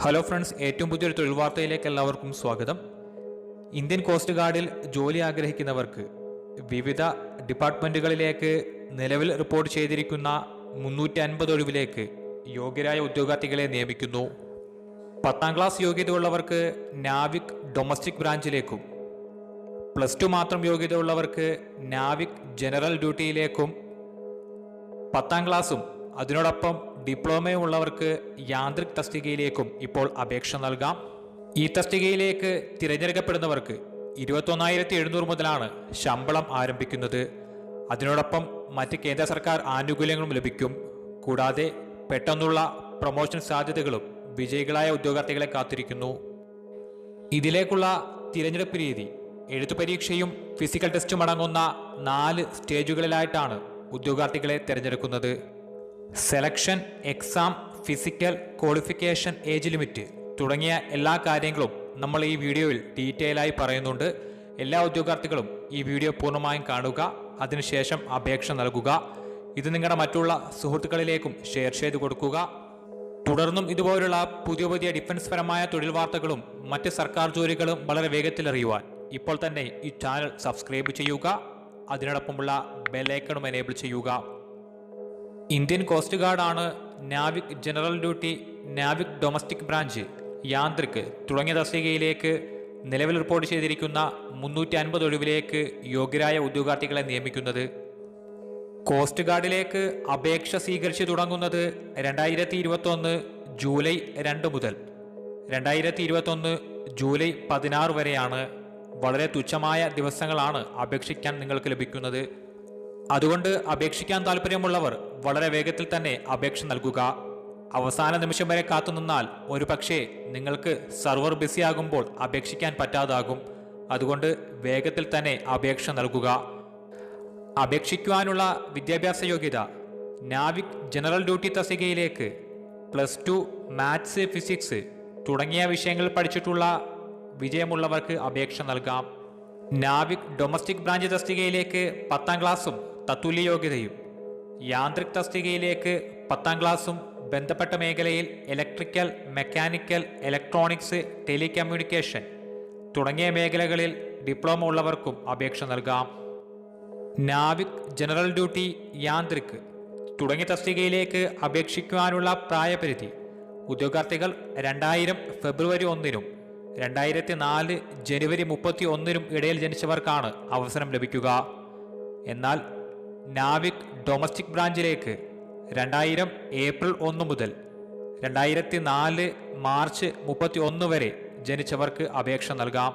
Hello friends, ഏറ്റവും പുതിയൊരു തൊഴിൽ വാർത്തയിലേക്ക് എല്ലാവർക്കും സ്വാഗതം. ഇന്ത്യൻ കോസ്റ്റ് ഗാർഡിൽ ജോലി ആഗ്രഹിക്കുന്നവർക്ക് വിവിധ ഡിപ്പാർട്ട്മെൻറ്റുകളിലേക്ക് നിലവിൽ റിപ്പോർട്ട് ചെയ്തിരിക്കുന്ന 350 ഒഴിവിലേക്ക് യോഗ്യരായ ഉദ്യോഗാർത്ഥികളെ നിയമിക്കുന്നു. 10ാം ക്ലാസ് യോഗ്യതയുള്ളവർക്ക് നാവിക് ഡൊമസ്റ്റിക് ബ്രാഞ്ചിലേക്കും, +2 മാത്രം യോഗ്യതയുള്ളവർക്ക് നാവിക് ജനറൽ ഡ്യൂട്ടിയിലേക്കും, 10ാം ക്ലാസും അതിനോടൊപ്പം ഡിപ്ലോമയും ഉള്ളവർക്ക് യാന്ത്രിക് തസ്തികയിലേക്കും ഇപ്പോൾ അപേക്ഷ നൽകാം. ഈ തസ്തികയിലേക്ക് തിരഞ്ഞെടുക്കപ്പെടുന്നവർക്ക് 21,700 മുതലാണ് ശമ്പളം ആരംഭിക്കുന്നത്. അതിനോടൊപ്പം മറ്റ് കേന്ദ്ര സർക്കാർ ആനുകൂല്യങ്ങളും ലഭിക്കും. കൂടാതെ പെട്ടെന്നുള്ള പ്രൊമോഷൻ സാധ്യതകളും വിജയികളായ ഉദ്യോഗാർത്ഥികളെ കാത്തിരിക്കുന്നു. ഇതിലേക്കുള്ള തിരഞ്ഞെടുപ്പ് രീതി എഴുത്തു പരീക്ഷയും ഫിസിക്കൽ ടെസ്റ്റും അടങ്ങുന്ന 4 സ്റ്റേജുകളിലായിട്ടാണ് ഉദ്യോഗാർത്ഥികളെ തിരഞ്ഞെടുക്കുന്നത്. Selection, exam, physical, qualification, age limit തുടങ്ങിയ എല്ലാ കാര്യങ്ങളും നമ്മൾ ഈ വീഡിയോയിൽ ഡീറ്റെയിൽ ആയി പറയുന്നുണ്ട്. എല്ലാ ഉദ്യോഗാർത്ഥികളും ഈ വീഡിയോ പൂർണ്ണമായും കാണുക, അതിനുശേഷം അപേക്ഷ നൽകുക. ഇത് നിങ്ങളുടെ മറ്റുള്ള സുഹൃത്തുക്കളിലേക്കും ഷെയർ ചെയ്ത് കൊടുക്കുക. തുടർന്നും ഇതുപോലുള്ള പുതിയ ഡിഫൻസ് പരമായ തൊഴിൽ വാർത്തകളും മറ്റ് സർക്കാർ ജോലികളും വളരെ വേഗത്തിൽ അറിയുവാൻ ഇപ്പോൾ തന്നെ ഈ ചാനൽ സബ്സ്ക്രൈബ് ചെയ്യുക. അതിനോടൊപ്പമുള്ള ബെല്ലൈക്കണും എനേബിൾ ചെയ്യുക. ഇന്ത്യൻ കോസ്റ്റ് ഗാർഡാണ് Navik general duty, Navik domestic branch, Yantrik തുടങ്ങിയ തസ്തികയിലേക്ക് നിലവിൽ റിപ്പോർട്ട് ചെയ്തിരിക്കുന്ന 350 ഒഴിവിലേക്ക് യോഗ്യരായ ഉദ്യോഗാർത്ഥികളെ നിയമിക്കുന്നത്. കോസ്റ്റ് ഗാർഡിലേക്ക് അപേക്ഷ സ്വീകരിച്ചു തുടങ്ങുന്നത് 2021 ജൂലൈ 2 മുതൽ 2021 ജൂലൈ 16 വരെയാണ്. വളരെ തുച്ഛമായ ദിവസങ്ങളാണ് അപേക്ഷിക്കാൻ നിങ്ങൾക്ക് ലഭിക്കുന്നത്. അതുകൊണ്ട് അപേക്ഷിക്കാൻ താല്പര്യമുള്ളവർ വളരെ വേഗത്തിൽ തന്നെ അപേക്ഷ നൽകുക. അവസാന നിമിഷം വരെ കാത്തുനിന്നാൽ ഒരു പക്ഷേ നിങ്ങൾക്ക് സർവർ ബിസിയാകുമ്പോൾ അപേക്ഷിക്കാൻ പറ്റാതാകും. അതുകൊണ്ട് വേഗത്തിൽ തന്നെ അപേക്ഷ നൽകുക. അപേക്ഷിക്കുവാനുള്ള വിദ്യാഭ്യാസ യോഗ്യത നാവിക് ജനറൽ ഡ്യൂട്ടി തസ്തികയിലേക്ക് +2 മാത്സ്, ഫിസിക്സ് തുടങ്ങിയ വിഷയങ്ങൾ പഠിച്ചിട്ടുള്ള വിജയമുള്ളവർക്ക് അപേക്ഷ നൽകാം. നാവിക് ഡൊമസ്റ്റിക് ബ്രാഞ്ച് തസ്തികയിലേക്ക് 10ാം ക്ലാസും തത്തുല്യ യോഗ്യതയും, യാന്ത്രിക് തസ്തികയിലേക്ക് 10ാം ക്ലാസും ബന്ധപ്പെട്ട മേഖലയിൽ ഇലക്ട്രിക്കൽ, മെക്കാനിക്കൽ, ഇലക്ട്രോണിക്സ്, ടെലികമ്മ്യൂണിക്കേഷൻ തുടങ്ങിയ മേഖലകളിൽ ഡിപ്ലോമ ഉള്ളവർക്കും അപേക്ഷ നൽകാം. നാവിക് ജനറൽ ഡ്യൂട്ടി, യാന്ത്രിക് തുടങ്ങിയ തസ്തികയിലേക്ക് അപേക്ഷിക്കുവാനുള്ള പ്രായപരിധി ഉദ്യോഗാർത്ഥികൾ 2000 ഫെബ്രുവരി 1-നും 2004 ജനുവരി 31-നും ഇടയിൽ ജനിച്ചവർക്കാണ് അവസരം ലഭിക്കുക. എന്നാൽ നാവിക് ഡൊമസ്റ്റിക് ബ്രാഞ്ചിലേക്ക് 2000 ഏപ്രിൽ 1 മുതൽ 2004 മാർച്ച് 31 വരെ ജനിച്ചവർക്ക് അപേക്ഷ നൽകാം.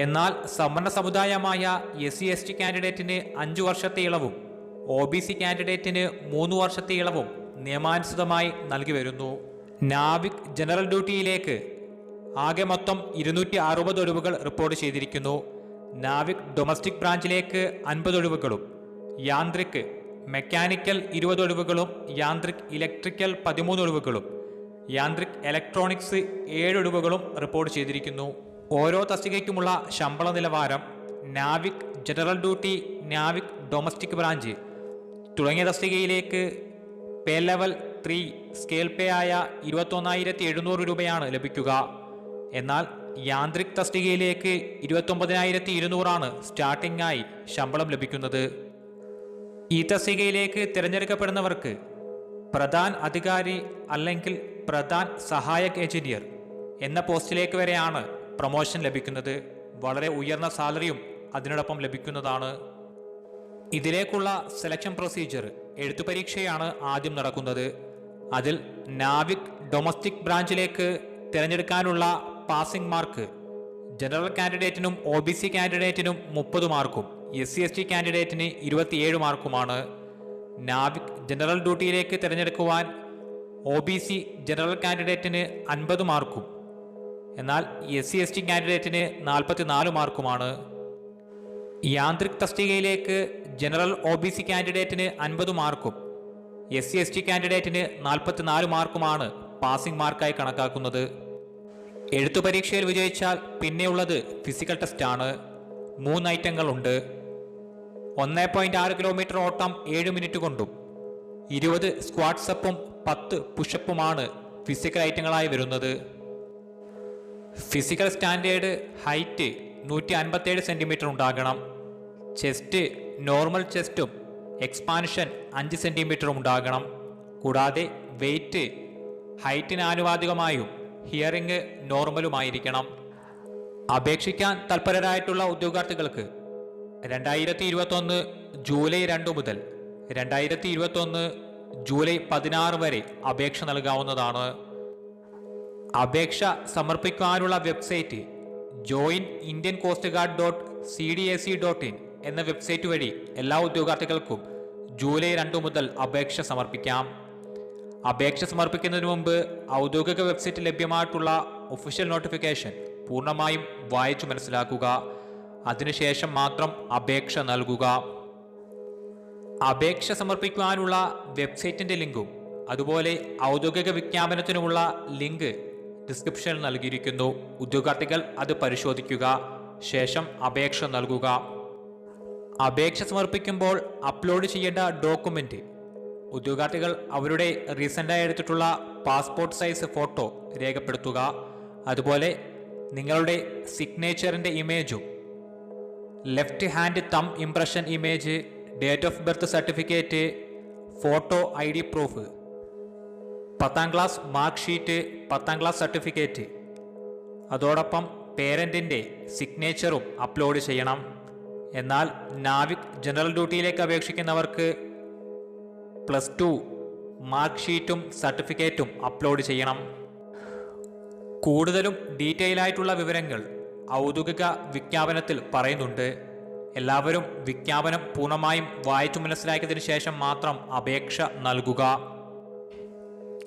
എന്നാൽ സവർണ സമുദായമായ SC/ST കാൻഡിഡേറ്റിന് 5 വർഷത്തെ ഇളവും OBC കാൻഡിഡേറ്റിന് 3 വർഷത്തെ ഇളവും നിയമാനുസൃതമായി നൽകി വരുന്നു. നാവിക് ജനറൽ ഡ്യൂട്ടിയിലേക്ക് ആകെ മൊത്തം 260 ഒഴിവുകൾ റിപ്പോർട്ട് ചെയ്തിരിക്കുന്നു. നാവിക് ഡൊമസ്റ്റിക് ബ്രാഞ്ചിലേക്ക് 50 ഒഴിവുകളും, യാന്ത്രിക് മെക്കാനിക്കൽ 20 ഒഴിവുകളും, യാന്ത്രിക് ഇലക്ട്രിക്കൽ 13 ഒഴിവുകളും, യാന്ത്രിക് ഇലക്ട്രോണിക്സ് 7 ഒഴിവുകളും റിപ്പോർട്ട് ചെയ്തിരിക്കുന്നു. ഓരോ തസ്തികയ്ക്കുമുള്ള ശമ്പള നിലവാരം Navik general duty, Navik domestic branch തുടങ്ങിയ തസ്തികയിലേക്ക് പേ ലെവൽ 3 സ്കെയിൽ പേ ആയ 21,700 രൂപയാണ് ലഭിക്കുക. എന്നാൽ യാന്ത്രിക് തസ്തികയിലേക്ക് 29,200 സ്റ്റാർട്ടിംഗ് ആയി ശമ്പളം ലഭിക്കുന്നത്. ഈ തസ്തികയിലേക്ക് തിരഞ്ഞെടുക്കപ്പെടുന്നവർക്ക് പ്രധാൻ അധികാരി അല്ലെങ്കിൽ പ്രധാൻ സഹായക് എഞ്ചിനീയർ എന്ന പോസ്റ്റിലേക്ക് വരെയാണ് പ്രൊമോഷൻ ലഭിക്കുന്നത്. വളരെ ഉയർന്ന സാലറിയും അതിനോടൊപ്പം ലഭിക്കുന്നതാണ്. ഇതിലേക്കുള്ള സെലക്ഷൻ പ്രൊസീജിയർ എഴുത്തു പരീക്ഷയാണ് ആദ്യം നടക്കുന്നത്. അതിൽ നാവിക് ഡൊമസ്റ്റിക് ബ്രാഞ്ചിലേക്ക് തിരഞ്ഞെടുക്കാനുള്ള പാസിംഗ് മാർക്ക് ജനറൽ കാൻഡിഡേറ്റിനും OBC കാൻഡിഡേറ്റിനും 30 മാർക്കും SC/ST കാൻഡിഡേറ്റിന് 27 മാർക്കുമാണ്. നാവിക് ജനറൽ ഡ്യൂട്ടിയിലേക്ക് തിരഞ്ഞെടുക്കുവാൻ OBC ജനറൽ കാൻഡിഡേറ്റിന് 50 മാർക്കും എന്നാൽ SC/ST കാൻഡിഡേറ്റിന് 44 മാർക്കുമാണ്. യാന്ത്രിക് തസ്തികയിലേക്ക് ജനറൽ OBC കാൻഡിഡേറ്റിന് 50 മാർക്കും SC/ST കാൻഡിഡേറ്റിന് 44 മാർക്കുമാണ് പാസിംഗ് മാർക്കായി കണക്കാക്കുന്നത്. എഴുത്തു പരീക്ഷയിൽ വിജയിച്ചാൽ പിന്നെയുള്ളത് ഫിസിക്കൽ ടെസ്റ്റാണ്. 3 ഐറ്റങ്ങളുണ്ട്. 1.6 കിലോമീറ്റർ ഓട്ടം 7 മിനിറ്റ് കൊണ്ടും 20 സ്ക്വാട്ട്സപ്പും 10 പുഷപ്പുമാണ് ഫിസിക്കൽ ഐറ്റങ്ങളായി വരുന്നത്. ഫിസിക്കൽ സ്റ്റാൻഡേർഡ് ഹൈറ്റ് 157 സെൻറ്റിമീറ്റർ ഉണ്ടാകണം. ചെസ്റ്റ് നോർമൽ ചെസ്റ്റും എക്സ്പാൻഷൻ 5 സെൻറ്റിമീറ്ററും ഉണ്ടാകണം. കൂടാതെ വെയ്റ്റ് ഹൈറ്റിന് ആനുപാതികമായും ഹിയറിംഗ് നോർമലുമായിരിക്കണം. അപേക്ഷിക്കാൻ തൽപരരായിട്ടുള്ള ഉദ്യോഗാർത്ഥികൾക്ക് 2021 ജൂലൈ 2 മുതൽ 2021 ജൂലൈ 16 വരെ അപേക്ഷ നൽകാവുന്നതാണ്. അപേക്ഷ സമർപ്പിക്കാനുള്ള വെബ്സൈറ്റ് joinindiancoastguard.cdac.in എന്ന വെബ്സൈറ്റ് വഴി എല്ലാ ഉദ്യോഗാർത്ഥികൾക്കും ജൂലൈ 2 മുതൽ അപേക്ഷ സമർപ്പിക്കാം. അപേക്ഷ സമർപ്പിക്കുന്നതിന് മുമ്പ് ഔദ്യോഗിക വെബ്സൈറ്റ് ലഭ്യമായിട്ടുള്ള ഒഫീഷ്യൽ നോട്ടിഫിക്കേഷൻ പൂർണ്ണമായും വായിച്ചു മനസ്സിലാക്കുക. അതിനുശേഷം മാത്രം അപേക്ഷ നൽകുക. അപേക്ഷ സമർപ്പിക്കുവാനുള്ള വെബ്സൈറ്റിൻ്റെ ലിങ്കും അതുപോലെ ഔദ്യോഗിക വിജ്ഞാപനത്തിനുമുള്ള ലിങ്ക് ഡിസ്ക്രിപ്ഷനിൽ നൽകിയിരിക്കുന്നു. ഉദ്യോഗാർത്ഥികൾ അത് പരിശോധിക്കുക. ശേഷം അപേക്ഷ നൽകുക. അപേക്ഷ സമർപ്പിക്കുമ്പോൾ അപ്ലോഡ് ചെയ്യേണ്ട ഡോക്യുമെൻ്റ് ഉദ്യോഗാർത്ഥികൾ അവരുടെ റീസെൻ്റായി എടുത്തിട്ടുള്ള പാസ്പോർട്ട് സൈസ് ഫോട്ടോ രേഖപ്പെടുത്തുക. അതുപോലെ നിങ്ങളുടെ സിഗ്നേച്ചറിൻ്റെ ഇമേജും ലെഫ്റ്റ് ഹാൻഡ് തം impression image, date of birth certificate, photo ID proof, 10ാം class mark sheet, 10ാം class certificate, അതോടൊപ്പം പേരൻറ്റിൻ്റെ സിഗ്നേച്ചറും അപ്ലോഡ് ചെയ്യണം. എന്നാൽ നാവിക് ജനറൽ ഡ്യൂട്ടിയിലേക്ക് അപേക്ഷിക്കുന്നവർക്ക് +2 മാർക്ക് ഷീറ്റും സർട്ടിഫിക്കറ്റും അപ്ലോഡ് ചെയ്യണം. കൂടുതലും ഡീറ്റെയിൽ ആയിട്ടുള്ള വിവരങ്ങൾ ഔദ്യോഗിക വിജ്ഞാപനത്തിൽ പറയുന്നുണ്ട്. എല്ലാവരും വിജ്ഞാപനം പൂർണ്ണമായും വായിച്ചു മനസ്സിലാക്കിയതിനു ശേഷം മാത്രം അപേക്ഷ നൽകുക.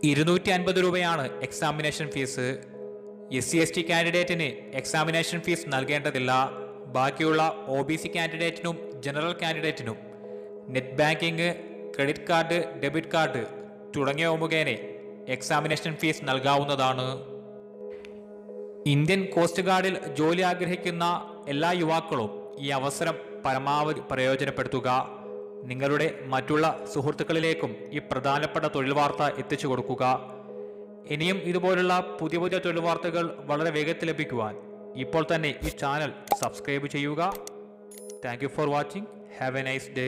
250 രൂപയാണ് എക്സാമിനേഷൻ ഫീസ്. SC/ST കാൻഡിഡേറ്റിന് എക്സാമിനേഷൻ ഫീസ് നൽകേണ്ടതില്ല. ബാക്കിയുള്ള OBC കാൻഡിഡേറ്റിനും ജനറൽ കാൻഡിഡേറ്റിനും net banking, credit card, debit card തുടങ്ങിയവ മുഖേന എക്സാമിനേഷൻ ഫീസ് നൽകാവുന്നതാണ്. ഇന്ത്യൻ കോസ്റ്റ് ഗാർഡിൽ ജോലി ആഗ്രഹിക്കുന്ന എല്ലാ യുവാക്കളും ഈ അവസരം പരമാവധി പ്രയോജനപ്പെടുത്തുക. നിങ്ങളുടെ മറ്റുള്ള സുഹൃത്തുക്കളിലേക്കും ഈ പ്രധാനപ്പെട്ട തൊഴിൽ വാർത്ത എത്തിച്ചു കൊടുക്കുക. ഇനിയും ഇതുപോലുള്ള പുതിയ പുതിയ തൊഴിൽ വാർത്തകൾ വളരെ വേഗത്തിൽ ലഭിക്കുവാൻ ഇപ്പോൾ തന്നെ ഈ ചാനൽ സബ്സ്ക്രൈബ് ചെയ്യുക. Thank you for watching. Have A nice day.